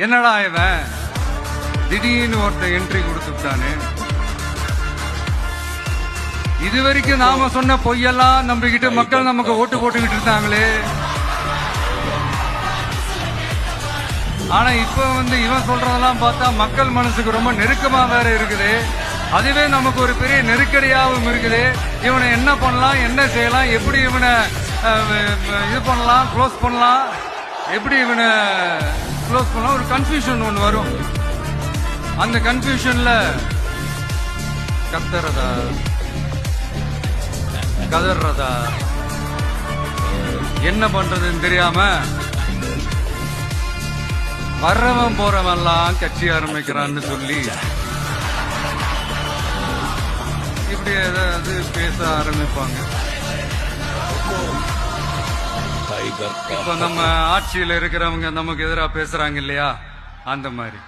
என்னடா இவன் திடீர்னு ஒருத்த என்ட்ரி கொடுத்துட்டானே. இதுவரைக்கும் நாம சொன்ன பொய்யெல்லாம் நம்பிக்கிட்டு மக்கள் நமக்கு ஓட்டு போட்டுக்கிட்டு இருந்தாங்களே. ஆனா இப்ப இவன் சொல்றதெல்லாம் பார்த்தா மக்கள் மனசுக்கு ரொம்ப நெருக்கமா வேற இருக்குது. அதுவே நமக்கு ஒரு பெரிய நெருக்கடியாகவும் இருக்குது. இவனை என்ன பண்ணலாம், என்ன செய்யலாம், எப்படி இவனை இது பண்ணலாம், க்ளோஸ் பண்ணலாம், எப்படி இவனை க்ளோஸ் பண்ணலாம், ஒரு கன்ஃபியூஷன் ஒன்று வரும். அந்த கன்ஃபியூஷன்ல கத்துறதா கதறதா என்ன பண்றதுன்னு தெரியாம வர்றவன் போறவன்லாம் கட்சி ஆரம்பிக்கிறான்னு சொல்லி இப்படி ஏதாவது பேச ஆரம்பிப்பாங்க. இப்ப நம்ம ஆட்சியில இருக்கிறவங்க நமக்கு எதிராக பேசுறாங்க இல்லையா, அந்த மாதிரி.